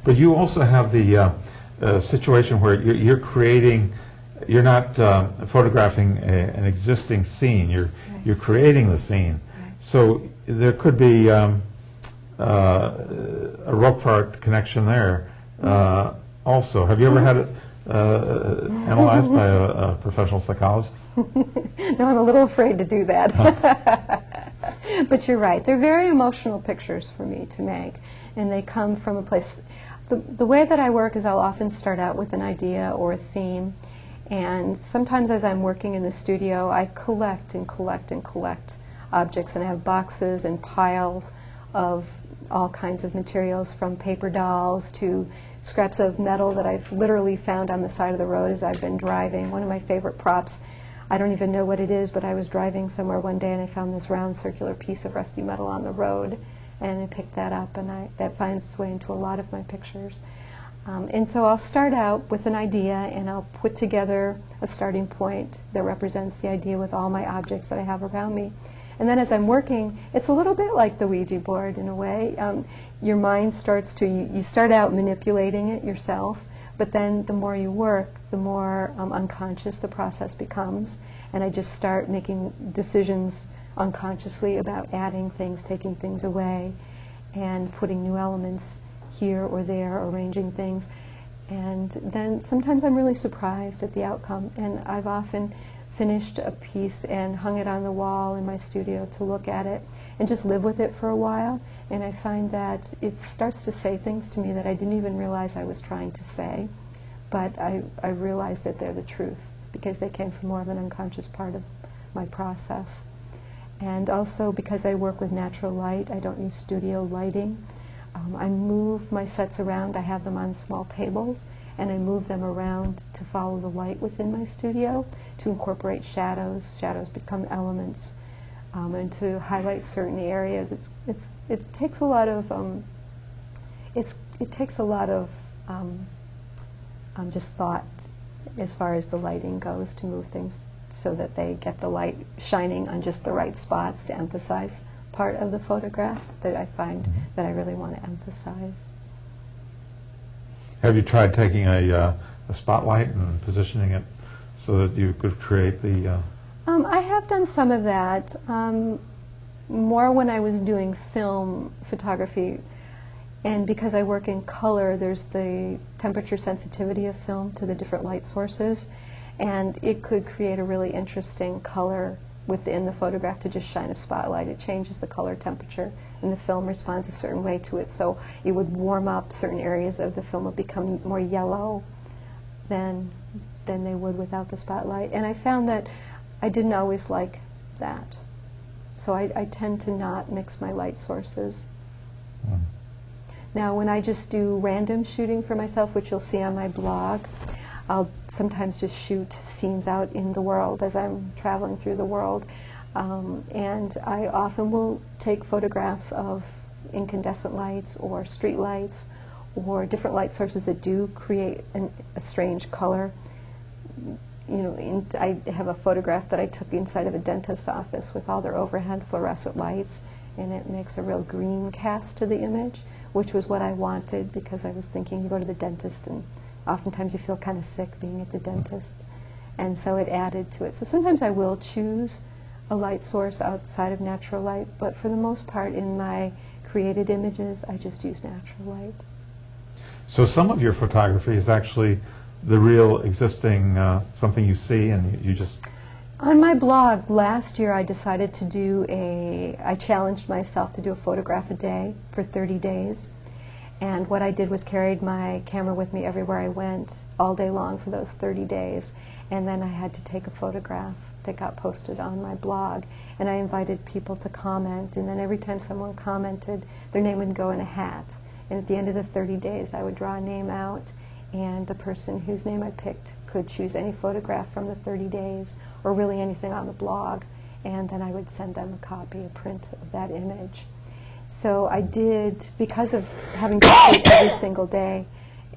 But you also have the situation where you're creating, you're not photographing an existing scene, you're creating the scene. Right. So there could be a rope art connection there also. Have you ever had it analyzed by a professional psychologist? No, I'm a little afraid to do that. But you're right. They're very emotional pictures for me to make, and they come from a place. The way that I work is I'll often start out with an idea or a theme, and sometimes as I'm working in the studio, I collect and collect and collect objects, and I have boxes and piles of all kinds of materials, from paper dolls to scraps of metal that I've literally found on the side of the road as I've been driving. One of my favorite props, I don't even know what it is, but I was driving somewhere one day and I found this round circular piece of rusty metal on the road, and I picked that up, and that finds its way into a lot of my pictures. And so I'll start out with an idea, and I'll put together a starting point that represents the idea with all my objects that I have around me. And then as I'm working, it's a little bit like the Ouija board in a way. Your mind starts to, you start out manipulating it yourself, but then the more you work, the more unconscious the process becomes. And I just start making decisions unconsciously about adding things, taking things away, and putting new elements here or there, arranging things. And then sometimes I'm really surprised at the outcome, and I've often finished a piece and hung it on the wall in my studio to look at it and just live with it for a while, and I find that it starts to say things to me that I didn't even realize I was trying to say, but I realize that they're the truth because they came from more of an unconscious part of my process. And also because I work with natural light, I don't use studio lighting. I move my sets around. I have them on small tables, and I move them around to follow the light within my studio, to incorporate shadows. Shadows become elements, and to highlight certain areas. It takes a lot of just thought as far as the lighting goes to move things so that they get the light shining on just the right spots to emphasize part of the photograph that I find that I really want to emphasize. Have you tried taking a spotlight and positioning it so that you could create the... I have done some of that, more when I was doing film photography, and because I work in color, there's the temperature sensitivity of film to the different light sources, and it could create a really interesting color within the photograph to just shine a spotlight. It changes the color temperature, and the film responds a certain way to it. So it would warm up certain areas of the film, would become more yellow than they would without the spotlight. And I found that I didn't always like that. So I tend to not mix my light sources. Now, when I just do random shooting for myself, which you'll see on my blog, I'll sometimes just shoot scenes out in the world as I'm traveling through the world. And I often will take photographs of incandescent lights or street lights or different light sources that do create a strange color. You know, I have a photograph that I took inside of a dentist's office with all their overhead fluorescent lights, and it makes a real green cast to the image, which was what I wanted because I was thinking you go to the dentist and oftentimes you feel kind of sick being at the dentist, and so it added to it. So sometimes I will choose a light source outside of natural light, but for the most part in my created images I just use natural light. So some of your photography is actually the real existing something you see and you just... On my blog last year I decided to do I challenged myself to do a photograph a day for 30 days. And what I did was carried my camera with me everywhere I went all day long for those 30 days. And then I had to take a photograph that got posted on my blog. And I invited people to comment. And then every time someone commented, their name would go in a hat. And at the end of the 30 days, I would draw a name out. And the person whose name I picked could choose any photograph from the 30 days, or really anything on the blog. And then I would send them a copy, a print of that image. So I did, because of having to shoot every single day,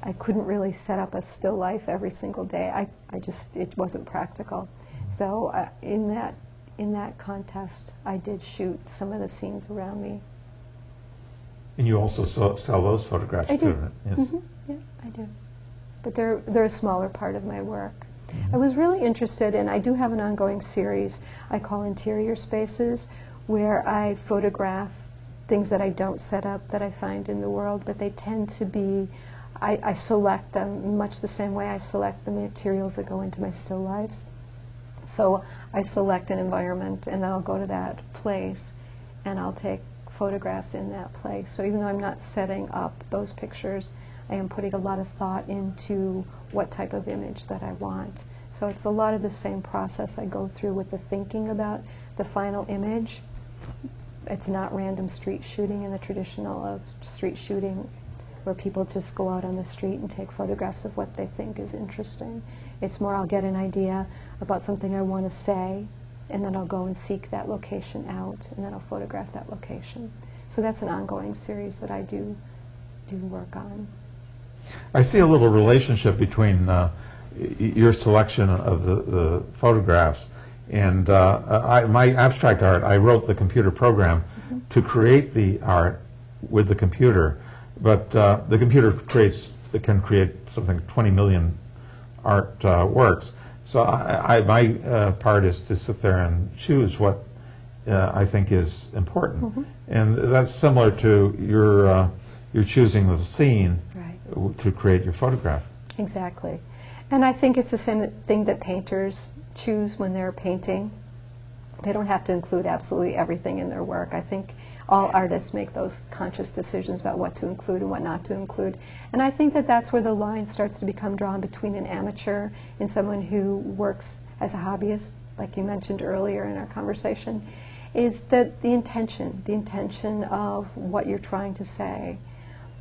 I couldn't really set up a still life every single day. It wasn't practical. So in that contest, I did shoot some of the scenes around me. And you also sell those photographs I do. too, right? Yes. Yeah, I do. But they're a smaller part of my work. I was really interested, and I do have an ongoing series I call Interior Spaces, where I photograph things that I don't set up that I find in the world, but they tend to be, I select them much the same way I select the materials that go into my still lifes. So I select an environment, and then I'll go to that place, and I'll take photographs in that place. So even though I'm not setting up those pictures, I am putting a lot of thought into what type of image that I want. So it's a lot of the same process I go through with the thinking about the final image. It's not random street shooting in the traditional of street shooting where people just go out on the street and take photographs of what they think is interesting. It's more I'll get an idea about something I want to say, and then I'll go and seek that location out, and then I'll photograph that location. So that's an ongoing series that I do work on. I see a little relationship between your selection of the photographs and my abstract art. I wrote the computer program to create the art with the computer, but the computer can create something 20 million art works. So my part is to sit there and choose what I think is important, and that's similar to your choosing the scene to create your photograph. Exactly. And I think it's the same thing that painters choose when they're painting. They don't have to include absolutely everything in their work. I think all artists make those conscious decisions about what to include and what not to include. And I think that that's where the line starts to become drawn between an amateur and someone who works as a hobbyist, like you mentioned earlier in our conversation, is that the intention of what you're trying to say.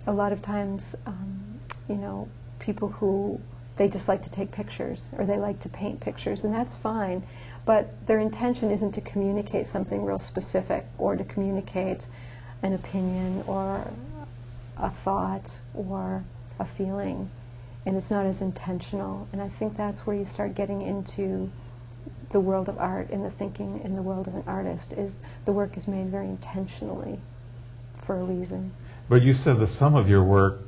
A lot of times, you know, people who, they just like to take pictures or they like to paint pictures, and that's fine, but their intention isn't to communicate something real specific or to communicate an opinion or a thought or a feeling, and it's not as intentional. And I think that's where you start getting into the world of art and the thinking in the world of an artist, is the work is made very intentionally for a reason. But you said that some of your work,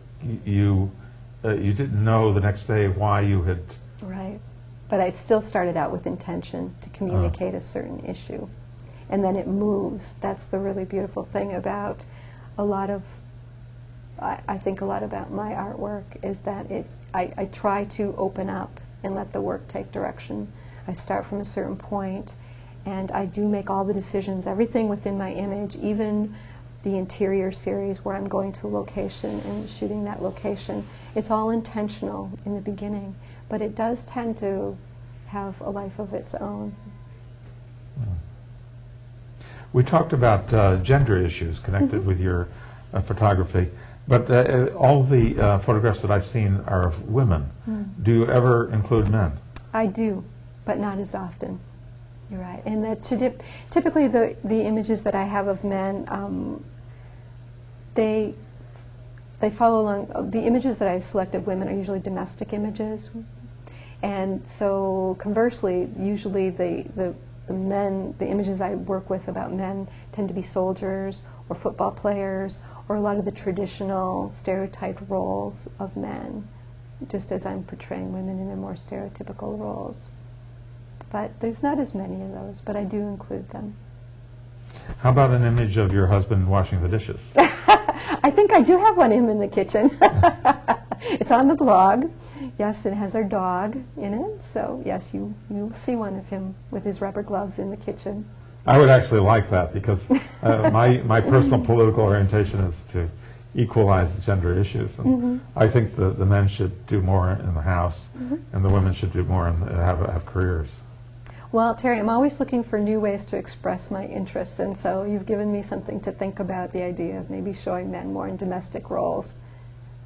you didn't know the next day why you had... Right. But I still started out with intention to communicate a certain issue. And then it moves. That's the really beautiful thing about a lot of, I think a lot about my artwork, is that I try to open up and let the work take direction. I start from a certain point, and I do make all the decisions, everything within my image, even the interior series where I'm going to a location and shooting that location. It's all intentional in the beginning, but it does tend to have a life of its own. We talked about gender issues connected with your photography, but all the photographs that I've seen are of women. Do you ever include men? I do, but not as often. You're right. And that typically the images that I have of men, they follow along. The images that I select of women are usually domestic images, and so conversely, usually the images I work with about men tend to be soldiers or football players or a lot of the traditional stereotyped roles of men, just as I'm portraying women in their more stereotypical roles. But there's not as many of those, but I do include them. How about an image of your husband washing the dishes? I think I do have one of him in the kitchen. It's on the blog. Yes, it has our dog in it. So yes, you'll see one of him with his rubber gloves in the kitchen. I would actually like that, because my personal political orientation is to equalize the gender issues. And I think the men should do more in the house, and the women should do more and have careers. Well, Terry, I'm always looking for new ways to express my interests, and so you've given me something to think about, the idea of maybe showing men more in domestic roles.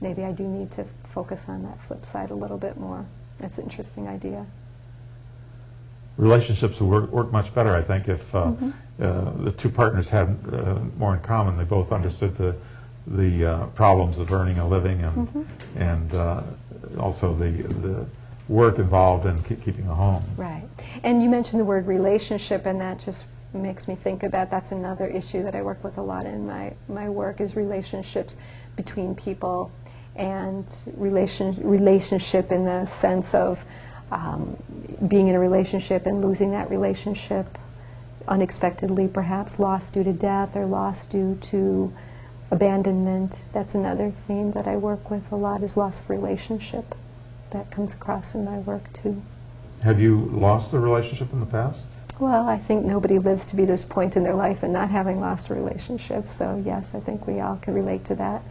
Maybe I do need to focus on that flip side a little bit more. That's an interesting idea. Relationships would work much better, I think, if the two partners had more in common. They both understood the problems of earning a living and also the work involved in keeping a home. Right. And you mentioned the word relationship, and that just makes me think about, that's another issue that I work with a lot in my work, is relationships between people, and relationship in the sense of being in a relationship and losing that relationship unexpectedly, perhaps lost due to death or lost due to abandonment. That's another theme that I work with a lot, is loss of relationship. That comes across in my work too. Have you lost a relationship in the past? Well, I think nobody lives to be this point in their life and not having lost a relationship. So yes, I think we all can relate to that.